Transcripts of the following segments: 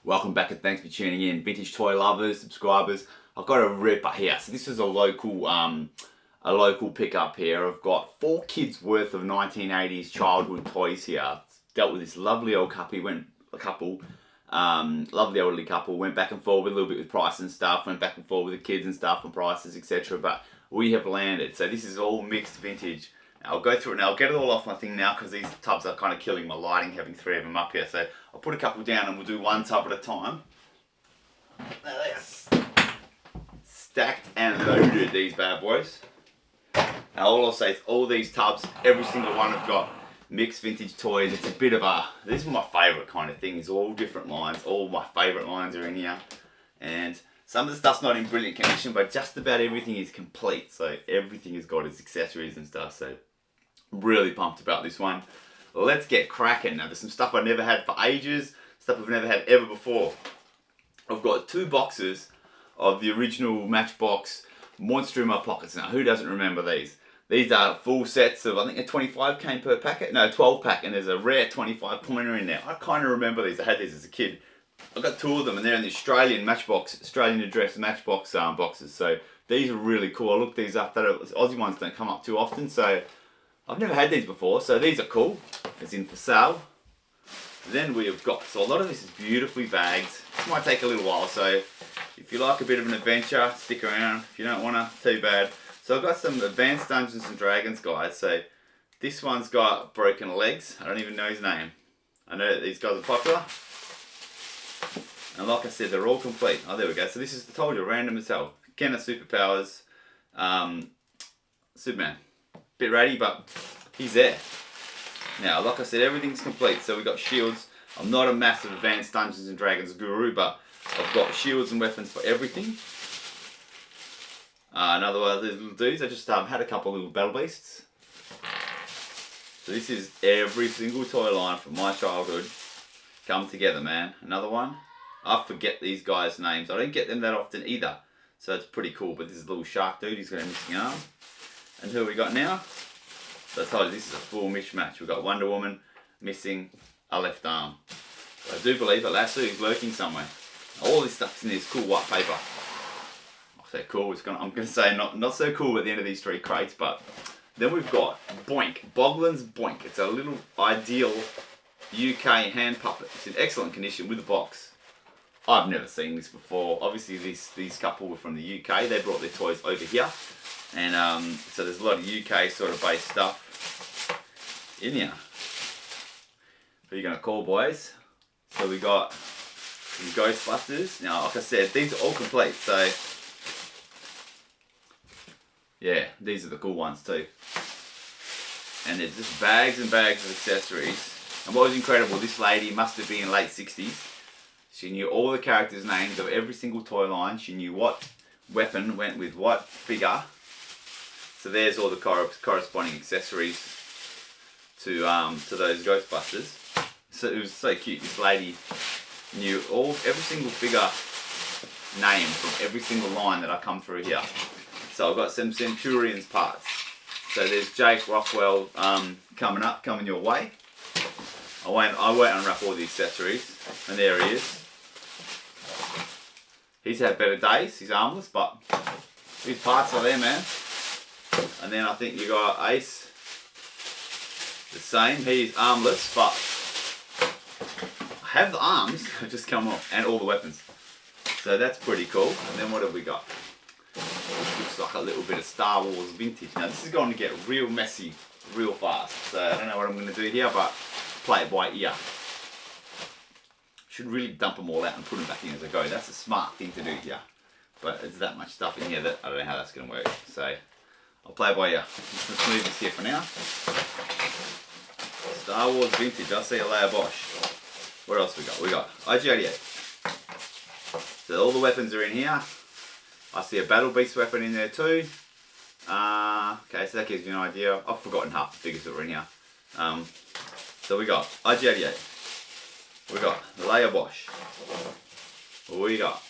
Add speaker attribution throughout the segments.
Speaker 1: Welcome back and thanks for tuning in, vintage toy lovers, subscribers. I've got a ripper here. So this is a local pickup here. I've got 4 kids worth of 1980s childhood toys here. Dealt with this lovely old couple. Lovely elderly couple. Went back and forth a little bit with price and stuff. Went back and forth with the kids and stuff and prices, etc. But we have landed. So this is all mixed vintage. Now I'll go through it now. I'll get it all off my thing now because these tubs are kind of killing my lighting, having 3 of them up here. So I'll put a couple down and we'll do one tub at a time. Now they're stacked and loaded, these bad boys. Now all I'll say is all these tubs, every single one have got mixed vintage toys. It's a bit of a, this is my favourite kind of thing, is all different lines. All my favourite lines are in here. And some of the stuff's not in brilliant condition, but just about everything is complete. So everything has got its accessories and stuff. So I'm really pumped about this one. Let's get cracking. Now there's some stuff I've never had for ages, stuff I've never had ever before. I've got 2 boxes of the original Matchbox Monster in my pockets. Now who doesn't remember these? These are full sets of, I think a 25 came per packet, no 12 pack, and there's a rare 25 pointer in there. I kind of remember these, I had these as a kid. I've got 2 of them and they're in the Australian Matchbox, Australian address Matchbox boxes. So these are really cool. I looked these up, Aussie ones don't come up too often, so I've never had these before, so these are cool, as in for sale. Then we have got, so a lot of this is beautifully bagged. This might take a little while, so if you like a bit of an adventure, stick around. If you don't want to, too bad. So I've got some Advanced Dungeons and Dragons guys. So this one's got broken legs. I don't even know his name. I know that these guys are popular. And like I said, they're all complete. Oh, there we go. So this is, I told you, random as hell. Ken of Superpowers. Superman. Bit ratty, but he's there. Now, like I said, everything's complete. So we've got shields. I'm not a massive Advanced Dungeons and Dragons guru, but I've got shields and weapons for everything. Another one of these little dudes. I just had a couple of little battle beasts. So this is every single toy line from my childhood come together, man. Another one. I forget these guys' names. I don't get them that often either. So it's pretty cool. But this is a little shark dude. He's got a missing arm. And who we got now? So I told you this is a full mishmash. We've got Wonder Woman missing a left arm. I do believe a lasso is lurking somewhere. All this stuff's in this cool white paper. I say cool, I'm gonna say not so cool at the end of these 3 crates, but then we've got Boink, Boglin's Boink. It's a little ideal UK hand puppet. It's in excellent condition with a box. I've never seen this before. Obviously these couple were from the UK. They brought their toys over here. And so there's a lot of UK sort of based stuff in here. Who are you going to call, boys? So we got some Ghostbusters. Now, like I said, these are all complete. So, yeah, these are the cool ones too. And there's just bags and bags of accessories. And what was incredible, this lady must have been in late 60s. She knew all the characters' names of every single toy line. She knew what weapon went with what figure. So there's all the corresponding accessories to those Ghostbusters. So it was so cute. This lady knew every single figure name from every single line that I come through here. So I've got some Centurions parts. So there's Jake Rockwell coming your way. I won't unwrap all the accessories, and there he is. He's had better days. He's armless, but his parts are there, man. And then I think you got Ace, the same. He's armless, but I have the arms just come off, and all the weapons. So that's pretty cool. And then what have we got? This looks like a little bit of Star Wars vintage. Now this is going to get real messy, real fast. So I don't know what I'm going to do here, but play it by ear. Should really dump them all out and put them back in as I go. That's a smart thing to do here. But there's that much stuff in here that I don't know how that's going to work. So I'll play by ear. Let's move this here for now. Star Wars vintage. I see a Leia Bosch. What else we got? We got IG-88. So all the weapons are in here. I see a Battle Beast weapon in there too. Okay, so that gives you an idea. I've forgotten half the figures that were in here. So we got IG-88. We got Leia Bosch. We got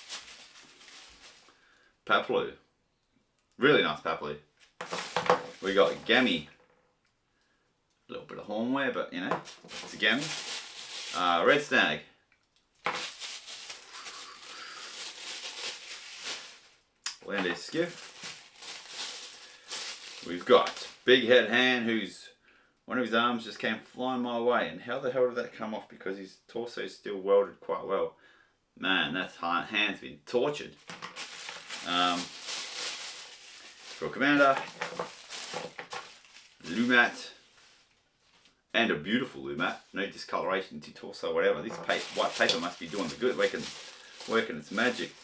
Speaker 1: Paplu. Really nice Paplu. We got Gammy. A little bit of horn wear, but you know, it's a Gammy. Red Snag. Land skiff. We've got Big Head Han, who's one of his arms just came flying my way. And how the hell did that come off? Because his torso is still welded quite well. Man, that hand's been tortured. Pro Commander, Lumat, and a beautiful Lumat. No discoloration to torso, whatever. This white paper must be doing the good, working its magic.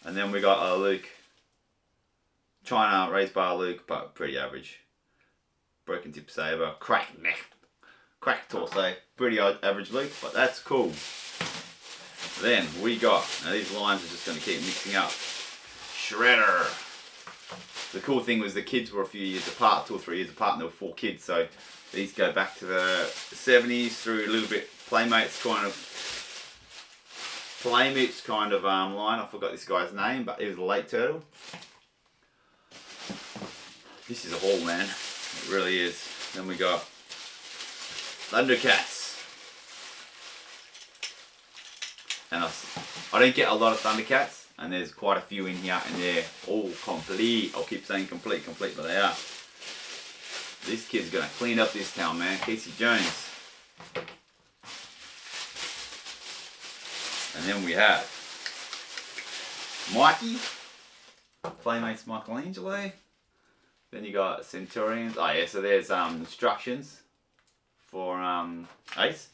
Speaker 1: And then we got a Luke. China raised bar Luke, but pretty average. Broken tip saber, cracked neck, cracked torso, pretty average Luke, but that's cool. Then we got, now these lines are just going to keep mixing up. Shredder. The cool thing was the kids were a few years apart, 2 or 3 years apart, and there were 4 kids, so these go back to the 70s through a little bit Playmates kind of line. I forgot this guy's name, but he was a late turtle. This is a haul, man. It really is. Then we got Thundercats. And I don't get a lot of Thundercats, and there's quite a few in here, and they're all complete. I'll keep saying complete, but they are. This kid's gonna clean up this town, man. Casey Jones. And then we have Mikey, Playmates Michelangelo. Then you got Centurions. Oh yeah, so there's instructions for Ace.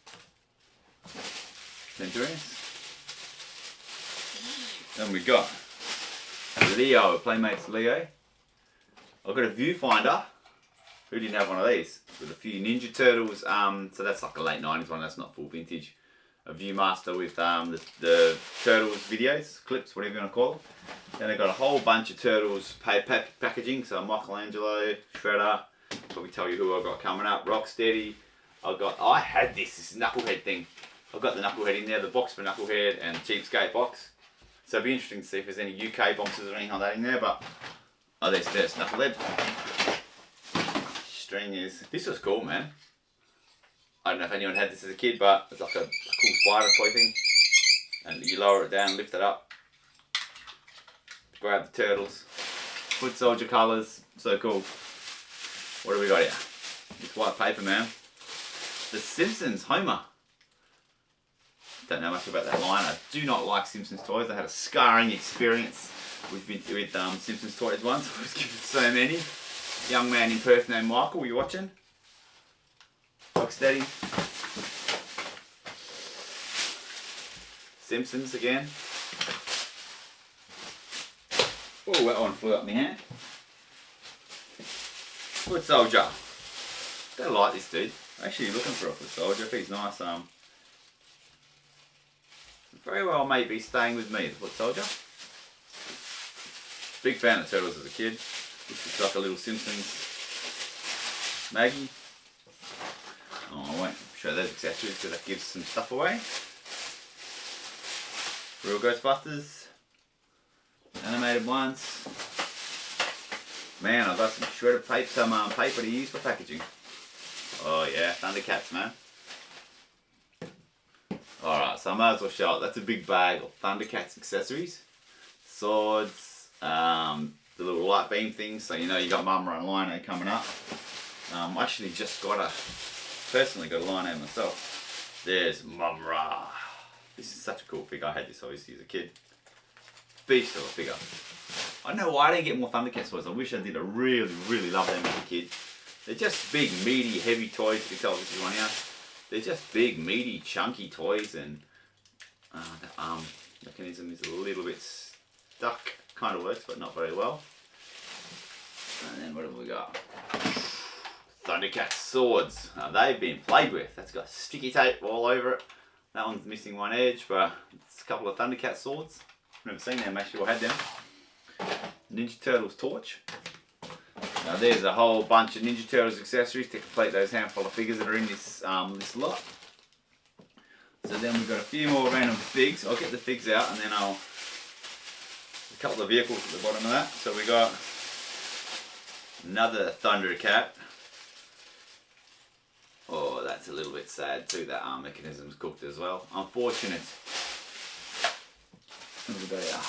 Speaker 1: Centurions. Then we got Leo, Playmates Leo. I've got a viewfinder. Who didn't have one of these? With a few Ninja Turtles. So that's like a late 90s one, that's not full vintage. A Viewmaster with the Turtles videos, clips, whatever you want to call them. Then I got a whole bunch of Turtles packaging, so Michelangelo, Shredder, probably tell you who I got coming up, Rocksteady. I had this Knucklehead thing. I've got the Knucklehead in there, the box for Knucklehead and Cheapskate box. So it'd be interesting to see if there's any UK boxes or anything like that in there, but oh, there's Knucklehead. String is, this was cool, man. I don't know if anyone had this as a kid, but it's like a cool spider toy thing. And you lower it down, lift it up, grab the turtles, foot soldier colours, so cool. What do we got here? This white paper, man. The Simpsons, Homer. Don't know much about that line. I do not like Simpsons toys. I had a scarring experience with Simpsons toys once. I was given so many. Young man in Perth named Michael, were you watching? Rocksteady. Simpsons again. Oh, that one flew up my hand. Foot soldier. Don't like this dude. Actually looking for a foot soldier. If he's nice, very well may be staying with me, the foot soldier. Big fan of Turtles as a kid. This is like a little Simpsons Maggie. Oh, I won't show those accessories because that gives some stuff away. Real Ghostbusters. Animated ones. Man, I've got some shredded paper, paper to use for packaging. Oh yeah, Thundercats, man. Alright, so I might as well show it. That's a big bag of Thundercats accessories. Swords, the little light beam things, so you know you got Mumra and Lino coming up. I actually just personally got a Lino myself. There's Mumra. This is such a cool figure. I had this obviously as a kid. Beast of a figure. I don't know why I didn't get more Thundercats toys. I wish I did. I really love them as a kid. They're just big, meaty, heavy toys. You can tell this is one here. They're just big, meaty, chunky toys, and the arm mechanism is a little bit stuck. Kind of works, but not very well. And then what have we got? Thundercats swords. Now, they've been played with. That's got sticky tape all over it. That one's missing one edge, but it's a couple of Thundercat swords. Never seen them, actually, or had them. Ninja Turtles torch. Now there's a whole bunch of Ninja Turtles accessories to complete those handful of figures that are in this this lot. So then we've got a few more random figs. I'll get the figs out and then a couple of vehicles at the bottom of that. So we got another Thundercat. Oh, that's a little bit sad too. That arm mechanism's cooked as well. Unfortunate. What have we got here?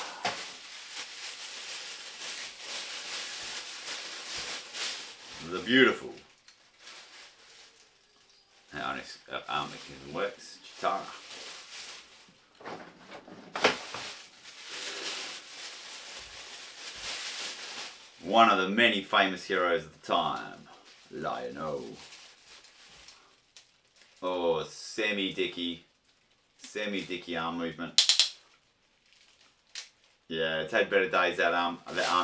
Speaker 1: beautiful. How this arm mechanism works. Chitara. One of the many famous heroes of the time, Lion-O. Oh, semi-dicky arm movement. Yeah, it's had better days that arm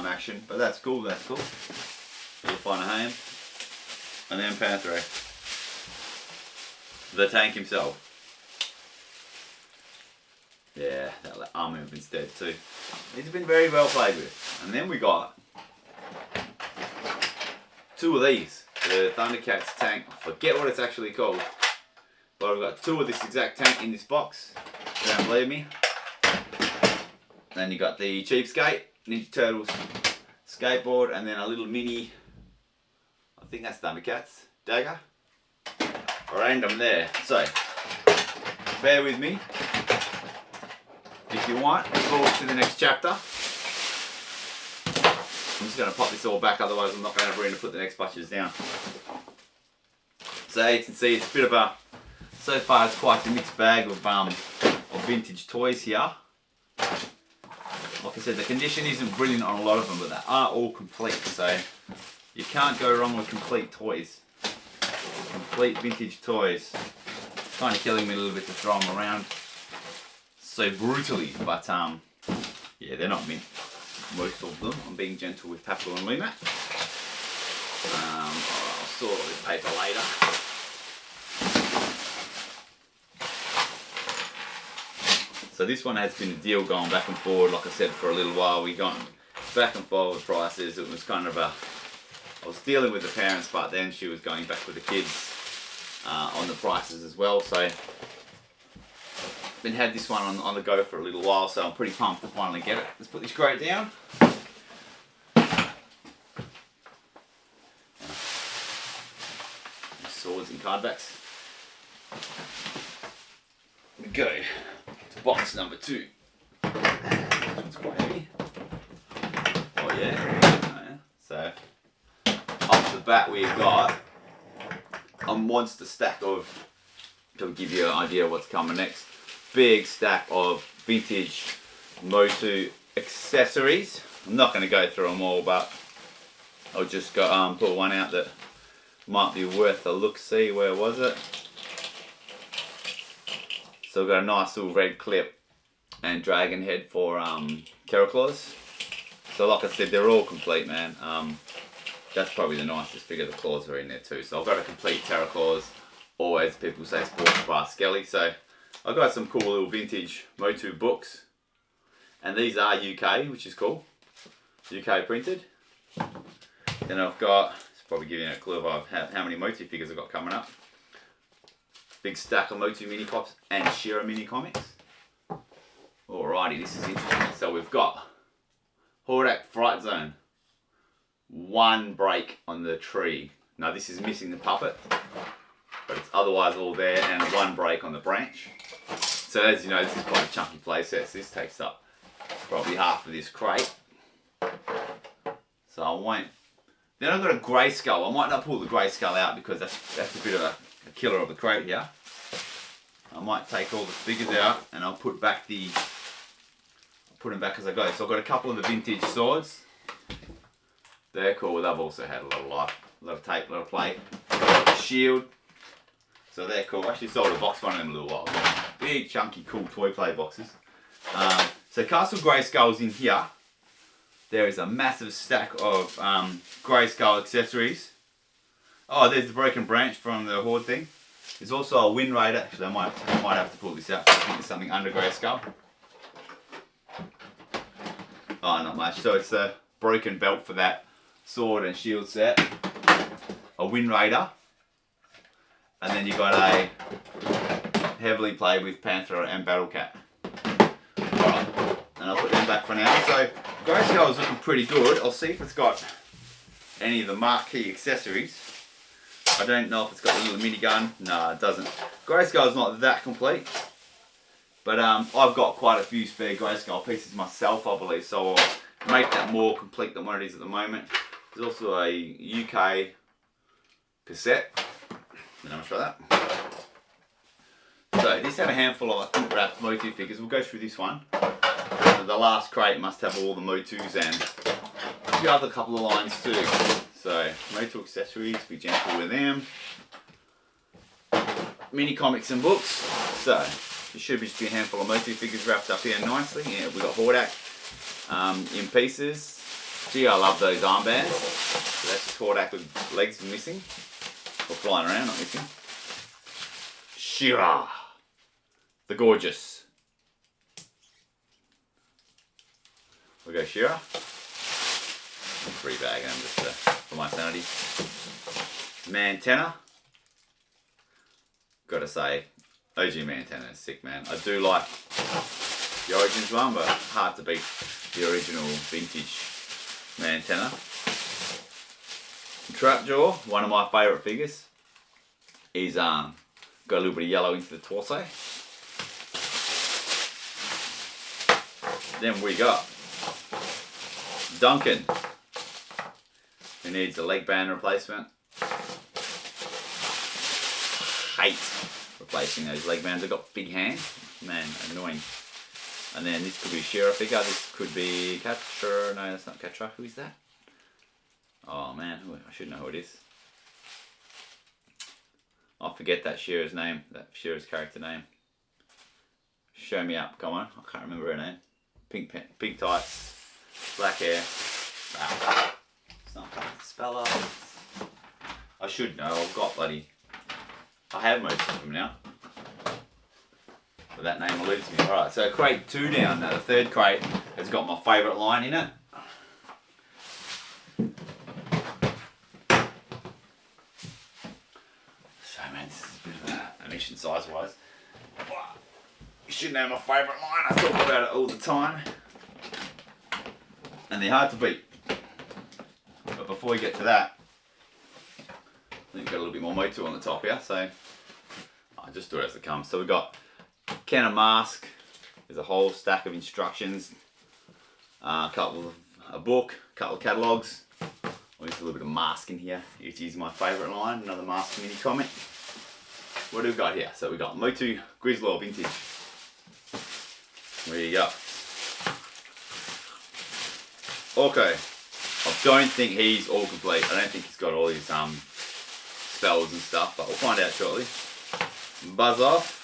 Speaker 1: action, but that's cool. You'll find a home. And then Panthro, the tank himself. Yeah, that arm movement's dead too. These have been very well played with. And then we got two of these, the Thundercats tank. I forget what it's actually called, but I've got two of this exact tank in this box. Don't believe me. Then you got the Cheapskate Ninja Turtles skateboard, and then a little mini, I think that's Thundercats dagger. Random there. So bear with me if you want. Forward to the next chapter. I'm just going to pop this all back, otherwise I'm not going to have room to put the next bunches down. So you can see it's a bit of a, so far it's quite a mixed bag of vintage toys here. Like I said, the condition isn't brilliant on a lot of them, but they are all complete, so you can't go wrong with complete toys. Complete vintage toys. Kind of killing me a little bit to throw them around so brutally, but yeah, they're not mint. Most of them. I'm being gentle with Papel and Lima. I'll sort all this paper later. So this one has been a deal going back and forward, like I said, for a little while. We gone back and forward with prices. It was kind of a, I was dealing with the parents, but then she was going back with the kids on the prices as well. So been had this one on the go for a little while, so I'm pretty pumped to finally get it. Let's put this crate down. Swords and card backs. We go to box number 2. It's quite heavy. Oh yeah. So off the bat we've got a monster stack of, to give you an idea of what's coming next. Big stack of vintage MOTU accessories. I'm not going to go through them all, but I'll just go pull one out that might be worth a look. See, where was it? So we've got a nice little red clip and dragon head for Terraclaws. So like I said, they're all complete, man. That's probably the nicest figure. The claws are in there too. So I've got a complete Terraclaws, or as people say, Sports Bar Skelly. So I've got some cool little vintage MOTU books, and these are UK, which is cool. UK printed. Then I've got, it's probably giving you a clue of how many MOTU figures I've got coming up. Big stack of MOTU mini pops and Shira mini comics. Alrighty, this is interesting. So we've got Hordak Fright Zone. One break on the tree. Now this is missing the puppet, but it's otherwise all there, and one break on the branch. So as you know, this is quite a chunky play set. So this takes up probably half of this crate. So I won't. Then I've got a grey skull. I might not pull the grey skull out because that's a bit of a killer of the crate here. I might take all the figures out and I'll put back put them back as I go. So I've got a couple of the vintage swords. They're cool. They've also had a lot of life, a lot of tape, a lot of play. Shield. So they're cool. I actually sold a box one in a little while ago. Big, chunky, cool toy play boxes. So Castle Grayskull's in here. There is a massive stack of Grayskull accessories. Oh, there's the broken branch from the Horde thing. There's also a Wind Raider. Actually, I might have to pull this out. I think there's something under Grayskull. Oh, not much. So it's a broken belt for that sword and shield set. A Wind Raider. And then you got a heavily played with Panther and Battle Cat. Alright, and I'll put them back for now. So Grayskull's looking pretty good. I'll see if it's got any of the marquee accessories. I don't know if it's got a little minigun. No, it doesn't. Grayskull's not that complete. But I've got quite a few spare Grayskull pieces myself, I believe. So I'll make that more complete than what it is at the moment. There's also a UK cassette. And how much for that? So this had a handful of, I think, wrapped MOTU figures. We'll go through this one. So the last crate must have all the MOTUs and a few other couple of lines too. So MOTU accessories, be gentle with them. Mini comics and books. So there should be just be a handful of MOTU figures wrapped up here nicely. Yeah, we got Hordak in pieces. Gee, I love those armbands. So that's just Hordak with legs missing. Or flying around, not missing. She-Ra, the gorgeous. We go She-Ra. Free bag them just for my sanity. Mantenna. Gotta say, OG Mantenna is sick, man. I do like the Origins one, but hard to beat the original vintage Mantenna. Trapjaw, one of my favourite figures. He's got a little bit of yellow into the torso. Then we got Duncan, who needs a leg band replacement. Hate replacing those leg bands. They've got big hands. Man, annoying. And then this could be a She-Ra figure. This could be Catra. No, that's not Catra. Who is that? Oh man, I should know who it is. I'll forget that She-Ra's name, that She-Ra's character name. Show me up, come on. I can't remember her name. Pink tights, black hair. Ah, it's not hard to spell out. I should know, I've got bloody... I have most of them now. But that name eludes me. Alright, so crate 2 down. Now the third crate has got my favourite line in it. So man, this is a bit of a mission size wise. You should know my favourite line. I talk about it all the time. And they're hard to beat. But before we get to that, I think we've got a little bit more MOTU on the top here, so I'll just do it as it comes. So we've got can of M.A.S.K. There's a whole stack of instructions, a book, a couple of catalogues. There's a little bit of M.A.S.K. in here, which is my favourite line, another M.A.S.K. mini comic. What do we got here? So we got MOTU Grizzlaw Vintage. There you go. Okay, I don't think he's all complete. I don't think he's got all his spells and stuff, but we'll find out shortly. Buzz off.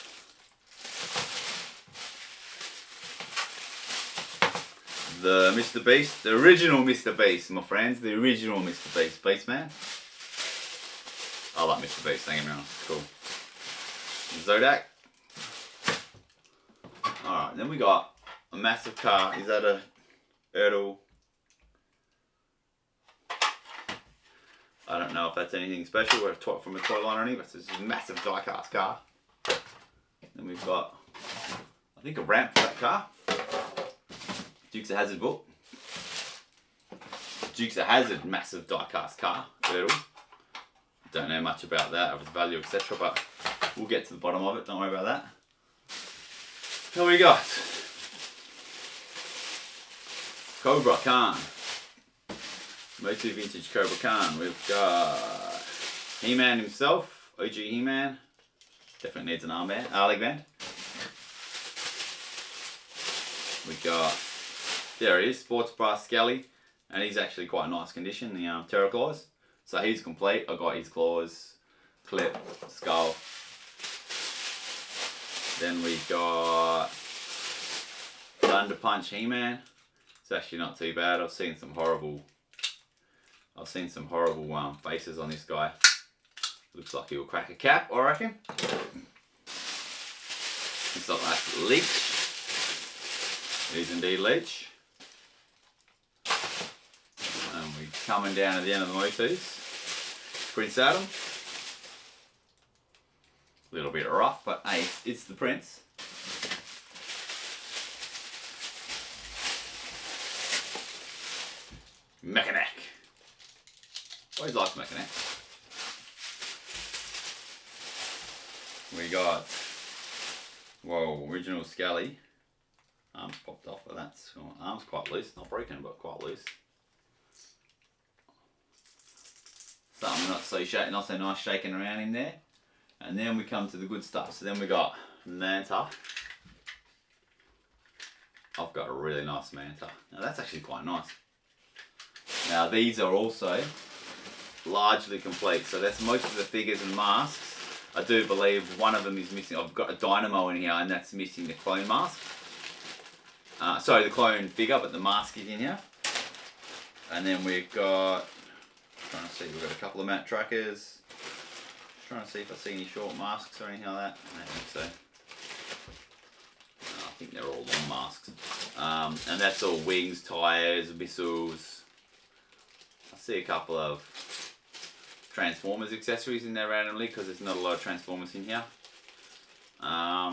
Speaker 1: The Mr. Beast, the original Mr. Beast, my friends, the original Mr. Beast, Beastman. I like Mr. Beast, don't get me wrong, it's cool. Zodak. Alright, then we got a massive car. Is that a Erdl? I don't know if that's anything special. We're from a toy line or anything, but it's a massive die-cast car. Then we've got, I think, a ramp for that car. Dukes of Hazzard book. Dukes of Hazzard, massive die-cast car. Erdl. Don't know much about that, of its value, etc. But we'll get to the bottom of it. Don't worry about that. Here we got Cobra Khan. MOTU Vintage Cobra Khan. We've got He-Man himself, OG He-Man. Definitely needs an armband, leg band. We got, there he is, Sports Bra Skelly, and he's actually quite nice condition, the Terror Claws. So he's complete. I got his claws, clip, skull. Then we got Thunder Punch He-Man. It's actually not too bad. I've seen some horrible faces on this guy. Looks like he'll crack a cap, I reckon. Looks like that's Leech. It is indeed Leech. And we're coming down to the end of the MOTUs. Prince Adam. A little bit rough, but hey, it's the Prince. M.A.S.K. Always liked M.A.S.K. We got, whoa, original Skelly. Arms popped off, but that's, arms quite loose, not broken, but quite loose. something not so nice shaking around in there. And then we come to the good stuff. So then we got Manta. I've got a really nice Manta. Now that's actually quite nice. Now these are also largely complete. So that's most of the figures and masks. I do believe one of them is missing. I've got a Dynamo in here and that's missing the clone mask. Sorry, the clone figure, but the mask is in here. And then we've got, trying to see, we've got a couple of mat trackers. Just trying to see if I see any short masks or anything like that. I don't think so. I think they're all long masks. And that's all wings, tyres, missiles. I see a couple of Transformers accessories in there randomly because there's not a lot of Transformers in here. Yeah,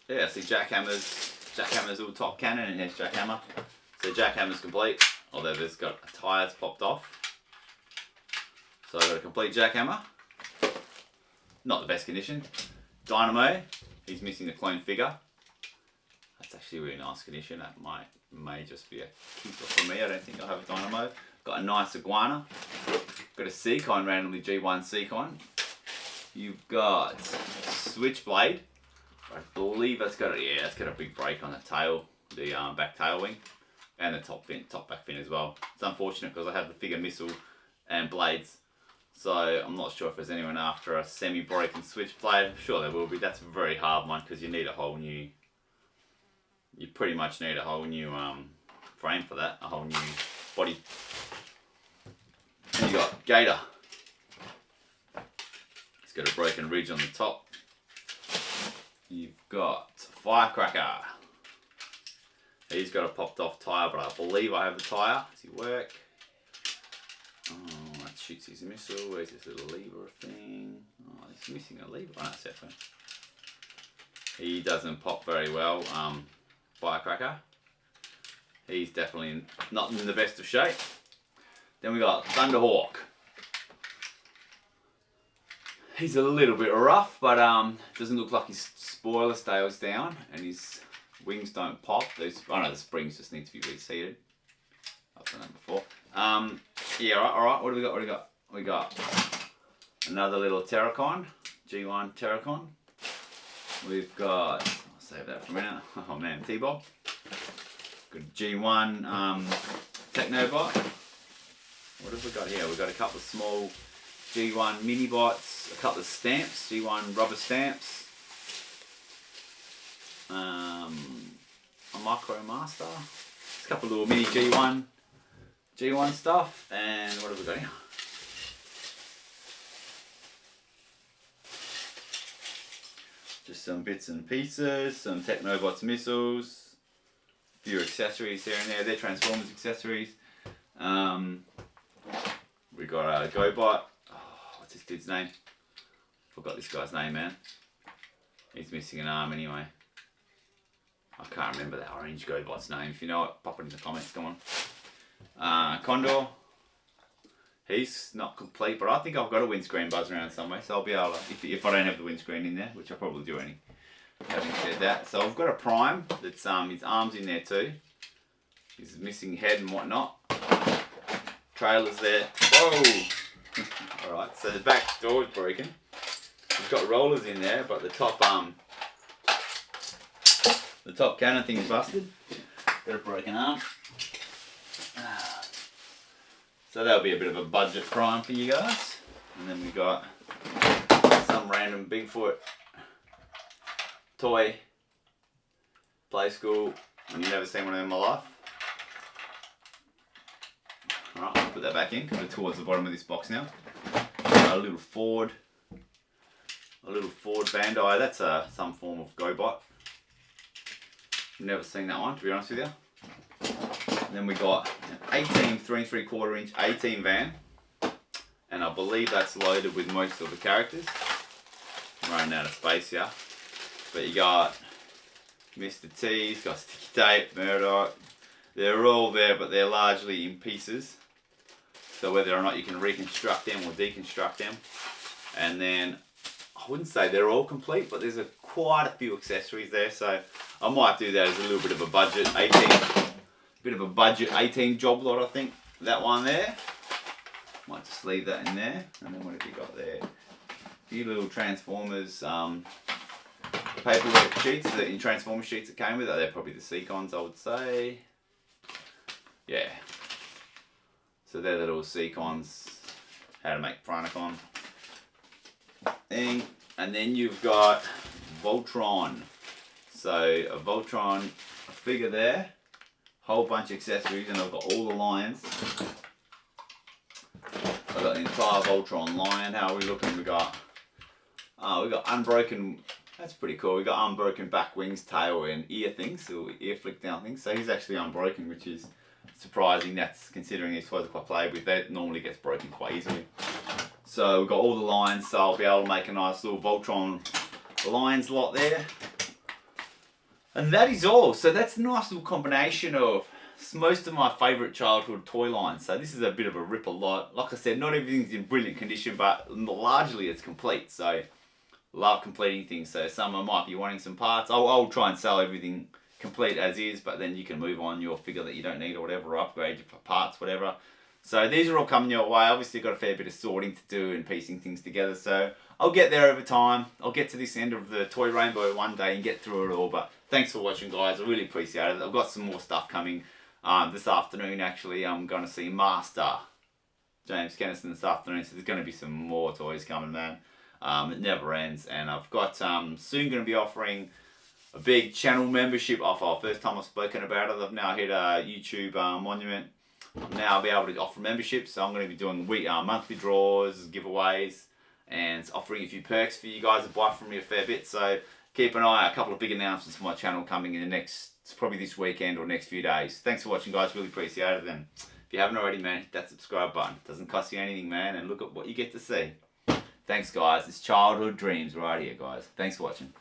Speaker 1: I see Jackhammer's little top cannon, and there's Jackhammer. So Jackhammer's complete, although there's got tyres popped off. So I've got a complete Jackhammer. Not the best condition. Dynamo, he's missing the clone figure. That's actually a really nice condition. That may just be a keeper for me. I don't think I'll have a Dynamo. Got a nice Iguana. Got a Seacon, randomly G1 Seacon. You've got Switchblade. I believe that's got it's got a big break on the tail, the back tail wing, and the top back fin as well. It's unfortunate because I have the figure missile and blades, so I'm not sure if there's anyone after a semi-broken Switchblade. I'm sure there will be. That's a very hard one because you need a whole new. You pretty much need a whole new frame for that, a whole new body. And you got Gator. It's got a broken ridge on the top. You've got Firecracker. He's got a popped off tyre, but I believe I have the tyre. Does he work? Oh, that shoots his missile. Where's this little lever thing? Oh, he's missing a lever. Oh, that's it. He doesn't pop very well. Firecracker. He's definitely not in the best of shape. Then we got Thunderhawk. He's a little bit rough, but doesn't look like his spoiler stays down and his wings don't pop. The springs just need to be reseated. I've done that before. Yeah, alright. What do we got? We got another little Terracon, G1 Terracon. We've got, I'll save that for a minute. Oh man, T-Bob. Got a G1 Technobot. What have we got here? We've got a couple of small G1 mini bots, a couple of stamps, G1 rubber stamps, a Micro Master, a couple of little mini G1 stuff, and what have we got here? Just some bits and pieces, some Technobots missiles, a few accessories here and there. They're Transformers accessories. We got a GoBot. What's this dude's name? Forgot this guy's name, man. He's missing an arm anyway. I can't remember that orange GoBot's name. If you know it, pop it in the comments. Come on. Condor. He's not complete, but I think I've got a windscreen buzz around somewhere, so I'll be able to, if I don't have the windscreen in there, which I probably do having said that. So I've got a Prime that's his arms in there too. He's missing head and whatnot. Trailer's there. Whoa! Alright, so the back door is broken. We've got rollers in there, but the top cannon thing is busted. Got a broken arm. So that'll be a bit of a budget Prime for you guys. And then we got some random Bigfoot toy play school. I've never seen one of them in my life. Alright, I'll put that back in, put it towards the bottom of this box now. A little Ford Bandai, that's some form of GoBot. Never seen that one, to be honest with you. And then we got an 18 3 3/4 inch 18 van, and I believe that's loaded with most of the characters. I'm running out of space here, but you got Mr. T's, got Sticky Tape, Murdoch. They're all there, but they're largely in pieces. So whether or not you can reconstruct them or deconstruct them. And then I wouldn't say they're all complete, but there's quite a few accessories there. So I might do that as a little bit of a budget 18 job lot, I think. That one there. Might just leave that in there. And then what have you got there? A few little Transformers paperwork sheets, that in Transformer sheets that came with it. They're probably the Seacons, I would say. Yeah. So they're the little Seacons, how to make Chronicon thing. And then you've got Voltron. So a Voltron figure there, whole bunch of accessories, and I've got all the lions. I've got the entire Voltron line. How are we looking? We got unbroken. That's pretty cool. We got unbroken back wings, tail, and ear things, or ear flick down things. So he's actually unbroken, which is surprising. That's considering he's supposed to quite played with. That normally gets broken quite easily. So we've got all the lines. So I'll be able to make a nice little Voltron lines lot there. And that is all. So that's a nice little combination of most of my favourite childhood toy lines. So this is a bit of a ripper lot. Like I said, not everything's in brilliant condition, but largely it's complete. So love completing things. So someone might be wanting some parts. I'll try and sell everything complete as is, but then you can move on your figure that you don't need or whatever, or upgrade your parts, whatever. So these are all coming your way. Obviously got a fair bit of sorting to do and piecing things together. So I'll get there over time. I'll get to this end of the toy rainbow one day and get through it all. But thanks for watching, guys. I really appreciate it. I've got some more stuff coming this afternoon. Actually, I'm going to see Master James Kennison this afternoon. So there's going to be some more toys coming, man. It never ends. And I've got soon going to be offering a big channel membership offer. First time I've spoken about it. I've now hit a YouTube monument. Now I'll be able to offer memberships. So I'm going to be doing monthly draws, giveaways, and offering a few perks for you guys to buy from me a fair bit. So keep an eye. A couple of big announcements for my channel coming in the next, probably this weekend or next few days. Thanks for watching, guys. Really appreciate it. And if you haven't already, man, hit that subscribe button. It doesn't cost you anything, man. And look at what you get to see. Thanks, guys. It's childhood dreams right here, guys. Thanks for watching.